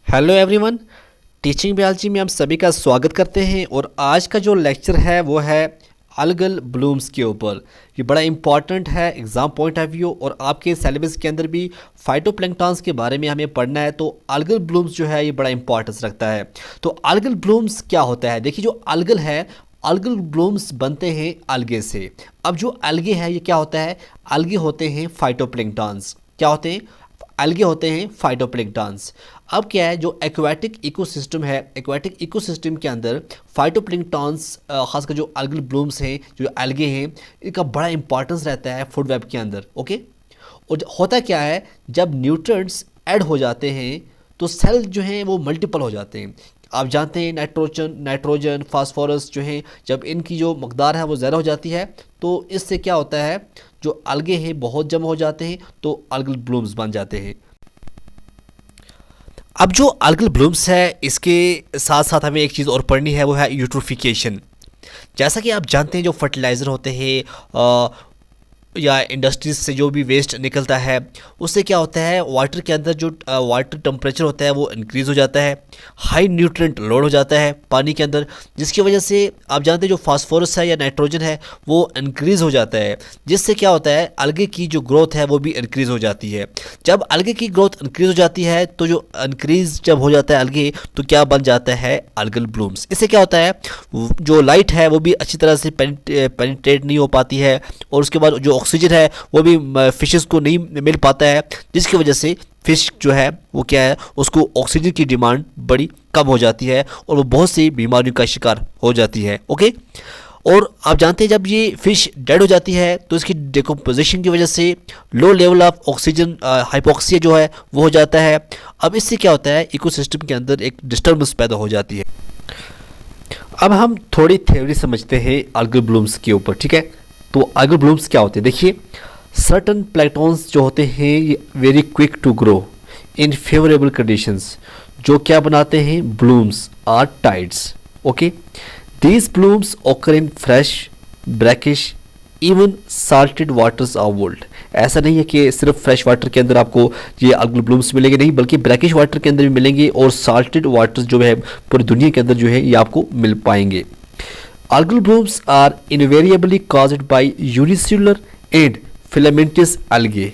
Hello everyone. Teaching biology में हम सभी का स्वागत करते हैं और आज का जो लेक्चर है वो है अल्गल ब्लूम्स के ऊपर। ये बड़ा इंपॉर्टेंट है एग्ज़ाम पॉइंट ऑफ व्यू और आपके सिलेबस के अंदर भी फाइटोप्लैंक्टन्स के बारे में हमें पढ़ना है, तो अल्गल ब्लूम्स जो है ये बड़ा इंपॉर्टेंस रखता है। तो अल्गल ब्लूम्स क्या होता है? देखिए, जो अल्गल है, अल्गल ब्लूम्स बनते हैं अलगे से। अब जो अलगे है ये क्या होता है? अलगे होते हैं फाइटोप्लैंक्टन्स। क्या होते हैं? अलगे होते हैं फाइटोप्लैंक्टन्स। अब क्या है, जो एक्वाटिक इकोसिस्टम है, एक्वाटिक इकोसिस्टम के अंदर फाइटोप्लैंक्टन्स खासकर जो अल्गल ब्लूम्स हैं, जो अलगे हैं, इनका बड़ा इंपॉर्टेंस रहता है फूड वेब के अंदर। ओके, और होता क्या है, जब न्यूट्रिएंट्स ऐड हो जाते हैं तो सेल जो हैं वो मल्टीपल हो जाते हैं। आप जानते हैं नाइट्रोजन फास्फोरस जो हैं, जब इनकी जो मकदार है वो ज़्यादा हो जाती है तो इससे क्या होता है, जो अलगे हैं बहुत जमा हो जाते हैं तो अल्गल ब्लूम्स बन जाते हैं। अब जो अल्गल ब्लूम्स है इसके साथ साथ हमें एक चीज़ और पढ़नी है, वो है यूट्रोफिकेशन। जैसा कि आप जानते हैं, जो फर्टिलाइज़र होते हैं या इंडस्ट्रीज से जो भी वेस्ट निकलता है उससे क्या होता है, वाटर के अंदर जो वाटर टेम्परेचर होता है वो इंक्रीज़ हो जाता है, हाई न्यूट्रिएंट लोड हो जाता है पानी के अंदर, जिसकी वजह से आप जानते हैं जो फास्फोरस है या नाइट्रोजन है वो इंक्रीज़ हो जाता है, जिससे क्या होता है, अलगे की जो ग्रोथ है वो भी इंक्रीज़ हो जाती है। जब अलगे की ग्रोथ इंक्रीज़ हो जाती है तो जो इंक्रीज़ जब हो जाता है अलगे, तो क्या बन जाता है, अल्गल ब्लूम्स। इससे क्या होता है, जो लाइट है वो भी अच्छी तरह से पेनिट्रेट नहीं हो पाती है और उसके बाद जो ऑक्सीजन है वो भी फिशेस को नहीं मिल पाता है, जिसकी वजह से फिश जो है वो क्या है, उसको ऑक्सीजन की डिमांड बड़ी कम हो जाती है और वो बहुत सी बीमारियों का शिकार हो जाती है। ओके, और आप जानते हैं जब ये फिश डेड हो जाती है तो इसकी डिकम्पोजिशन की वजह से low level of oxygen hypoxia जो है वो हो जाता है। अब इससे क्या होता है, इकोसिस्टम के अंदर एक डिस्टर्बेंस पैदा हो जाती है। अब हम थोड़ी थ्योरी समझते हैं अल्गल ब्लूम्स के ऊपर, ठीक है। तो अल्गल ब्लूम्स क्या होते हैं? देखिए, सर्टन प्लैंक्टन्स जो होते हैं ये very quick to grow in favourable conditions, जो क्या बनाते हैं, blooms or tides. Okay, these blooms occur in fresh brackish even salted waters of world. ऐसा नहीं है कि सिर्फ फ्रेश वाटर के अंदर आपको ये अल्गल ब्लूम्स मिलेंगे, नहीं, बल्कि ब्रैकिश वाटर के अंदर भी मिलेंगे और साल्टेड वाटर्स जो है पूरी दुनिया के अंदर जो है ये आपको मिल पाएंगे। Algal blooms are invariably caused by unicellular and filamentous algae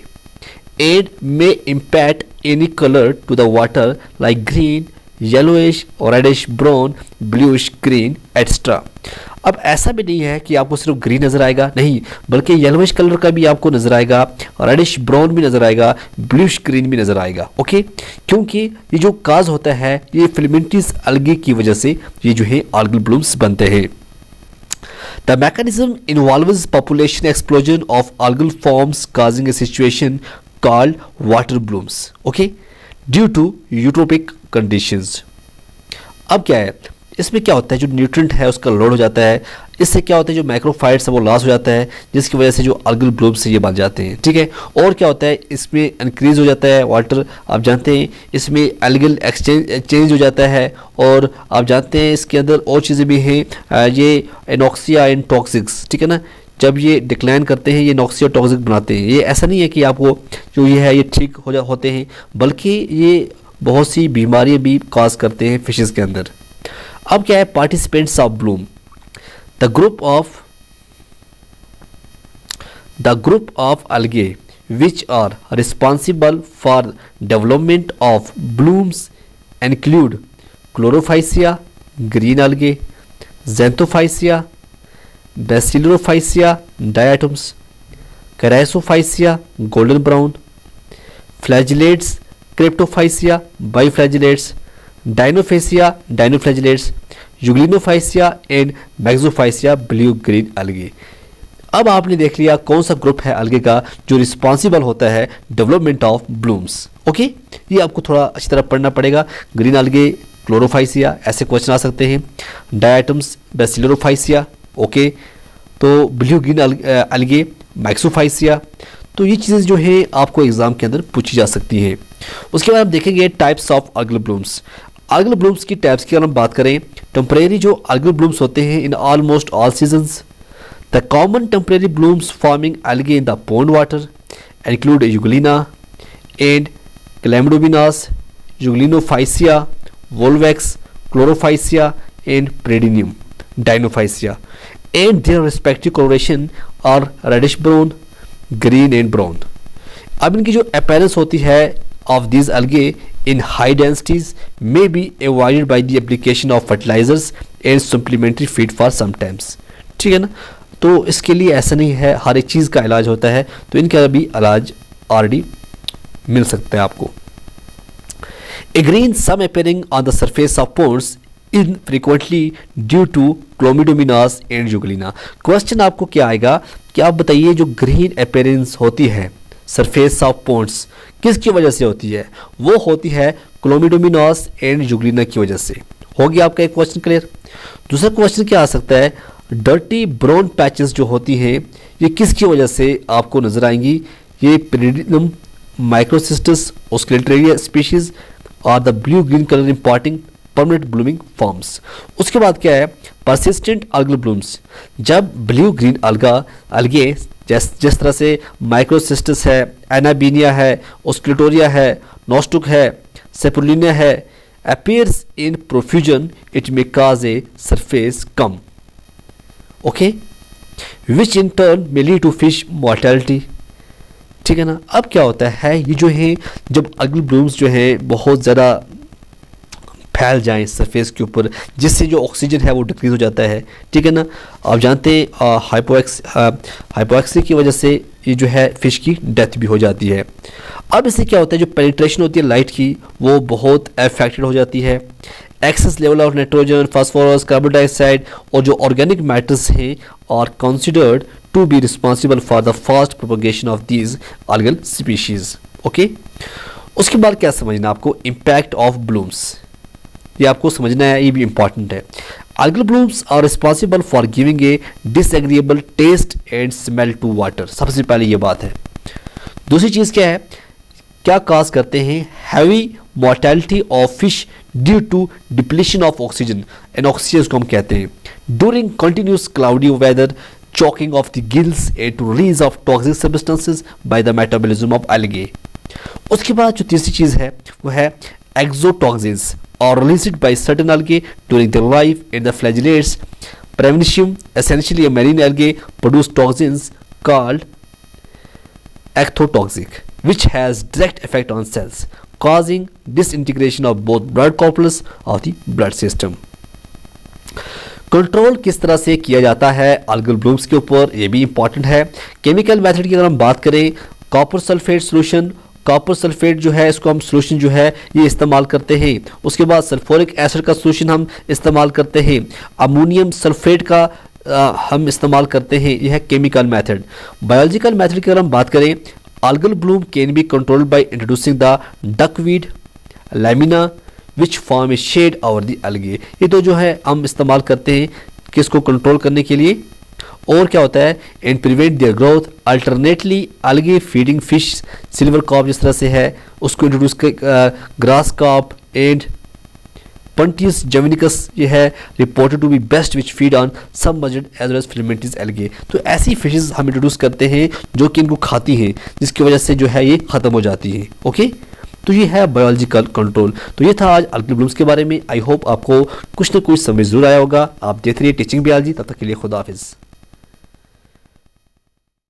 and may impact any color to the water like green, yellowish, reddish brown, bluish green, etc. अब ऐसा भी नहीं है कि आपको सिर्फ ग्रीन नज़र आएगा, नहीं, बल्कि येलोइश कलर का भी आपको नज़र आएगा, रेडिश ब्राउन भी नज़र आएगा, ब्लूइश ग्रीन भी नज़र आएगा। ओके, क्योंकि ये जो काज होता है ये फिलामेंटस algae की वजह से ये जो है अल्गल ब्लूम्स बनते हैं। The mechanism involves population explosion of algal forms causing a situation called water blooms, okay, due to eutrophic conditions. अब क्या है, इसमें क्या होता है, जो न्यूट्रिएंट है उसका लोड हो जाता है, इससे क्या होता है, जो माइक्रोफाइट्स है वो लॉस हो जाता है, जिसकी वजह से जो अल्गल ब्लूम्स से ये बन जाते हैं, ठीक है। और क्या होता है, इसमें इंक्रीज हो जाता है वाटर, आप जानते हैं इसमें एल्गल एक्सचेंज हो जाता है, और आप जानते हैं इसके अंदर और चीज़ें भी हैं, ये एनॉक्सिया एंड टॉक्सिक्स, ठीक है ना, जब ये डिक्लाइन करते हैं ये नॉक्सिया टॉक्सिक बनाते हैं। ये ऐसा नहीं है कि आपको जो ये है ये ठीक होते हैं, बल्कि ये बहुत सी बीमारियाँ भी कॉज करते हैं फिशेज़ के अंदर। अब क्या है, participants of Bloom, the group of algae which are responsible for development of blooms include chlorophycia, green algae, xanthophycia, bacillophycia diatoms, chrysophycia golden brown, flagellates, cryptophycia biflagellates, dinoflagellates, euglenophyceae and myxophyceae blue green algae। अब आपने देख लिया कौन सा group है अलगे का जो रिस्पॉन्सिबल होता है डेवलपमेंट ऑफ ब्लूम्स। ओके, ये आपको थोड़ा अच्छी तरह पढ़ना पड़ेगा। ग्रीन algae, क्लोरोफाइसिया, ऐसे क्वेश्चन आ सकते हैं, डायटम्स, बेसिलोरोफाइसिया, ओके, तो ब्लू ग्रीन algae, मैक्सोफाइसिया, तो ये चीज़ें जो है आपको एग्जाम के अंदर पूछी जा सकती हैं। उसके बाद आप देखेंगे types of algal blooms. Algal blooms की टाइप्स की अगर हम बात करें, टेम्परेरी जो अल्गल ब्लूम्स होते हैं in almost all seasons, the common temporary blooms forming algae in the pond water include euglena and chlamydomonas Euglenophyscia, Volvax, Chlorophycia and Predinium, Dinophycia, and their respective coloration are reddish brown, green and brown. अब इनकी जो appearance होती है of these algae in high densities may be avoided by the application of fertilizers and supplementary feed for sometimes. ठीक है ना, तो इसके लिए ऐसा नहीं है हर एक चीज़ का इलाज होता है, तो इनका भी इलाज ऑलरेडी मिल सकता है आपको. A green sum appearing on the surface of ponds infrequently due to Chlamydomonas and Euglena. Question आपको क्या आएगा कि आप बताइए जो ग्रीन अपीयरेंस होती है सरफेस ऑफ पोन्ड्स किसकी वजह से होती है? वो होती है क्लोमिडोमिनास एंड यूग्लिना की वजह से. हो गया आपका एक क्वेश्चन क्लियर. दूसरा क्वेश्चन क्या आ सकता है, डर्टी ब्राउन पैचेस जो होती हैं ये किसकी वजह से आपको नजर आएंगी? ये पेरिडिनम माइक्रोसिस्टस ओस्किलेटरिया स्पीशीज और the blue green colour imparting permanent blooming forms. उसके बाद क्या है, परसिस्टेंट अल्गल ब्लूम्स. जब ब्लू ग्रीन अलगे जिस तरह से माइक्रोसिस्टस है, एनाबीनिया है, ओस्किलेटोरिया है, नोस्टुक है, सेपुलिना है, appears in profusion, it may cause a surface scum, okay, which in turn may lead to fish mortality. ठीक है ना. अब क्या होता है, ये जो है जब अल्गल ब्लूम्स जो है बहुत ज़्यादा फैल जाएं सरफेस के ऊपर, जिससे जो ऑक्सीजन है वो डिक्रीज हो जाता है. ठीक है ना. आप जानते हैं हाइपोक्सिया की वजह से ये जो है फिश की डेथ भी हो जाती है. अब इससे क्या होता है, जो पेनिट्रेशन होती है लाइट की वो बहुत अफेक्टेड हो जाती है. Excess level of nitrogen, phosphorus, carbon dioxide और जो ऑर्गेनिक मैटर्स हैं are considered to be responsible for the fast propagation of these algal species. Okay. उसके बाद क्या समझना आपको, इम्पैक्ट ऑफ ब्लूम्स. ये आपको समझना है, ये भी इंपॉर्टेंट है. Algal blooms are responsible for giving a disagreeable taste and smell to water. सबसे पहले ये बात है. दूसरी चीज़ क्या है, क्या काज करते हैं, heavy mortality of fish due to depletion of oxygen. Anoxia को हम कहते हैं. During continuous cloudy weather, choking of the gills and to release of toxic substances by the metabolism of algae. उसके बाद जो तीसरी चीज़ है वो है exotoxins are released by certain algae during their life in the flagellates. Paramecium, essentially a marine algae, produce toxins called ectotoxic, which has direct effect on cells, causing disintegration of both blood corpuscles of the blood system. Control किस तरह से किया जाता है algal blooms के ऊपर, ये भी इंपॉर्टेंट है. केमिकल मेथड की अगर हम बात करें, copper sulphate solution, copper sulphate जो है इसको हम सोल्यूशन जो है ये इस्तेमाल करते हैं. उसके बाद सल्फ्यूरिक एसिड का सोल्यूशन हम इस्तेमाल करते हैं. अमोनियम सल्फेट का हम इस्तेमाल करते हैं. यह है केमिकल मेथड. बायोलॉजिकल मेथड की अगर हम बात करें, algal bloom can be controlled by introducing the duckweed, lemna which form a shade over the algae. ये तो जो है हम इस्तेमाल करते हैं किसको कंट्रोल करने के लिए. और क्या होता है, and prevent their growth. Alternately algae feeding fish, silver carp जिस तरह से है उसको इंट्रोड्यूस कर, grass carp and puntius javanicus ये है reported to be best which feed on submerged as well as filamentous algae. तो ऐसी फिशेस हम इंट्रोड्यूस करते हैं जो कि इनको खाती हैं, जिसकी वजह से जो है ये ख़त्म हो जाती है. ओके. तो ये है बायोलॉजिकल कंट्रोल. तो ये था आज अल्गल ब्लूम्स के बारे में. आई होप आपको कुछ ना कुछ समझ जरूर आया होगा. आप देखते रहिए टीचिंग बायोलॉजी. तब तक के लिए खुदा हाफिज़.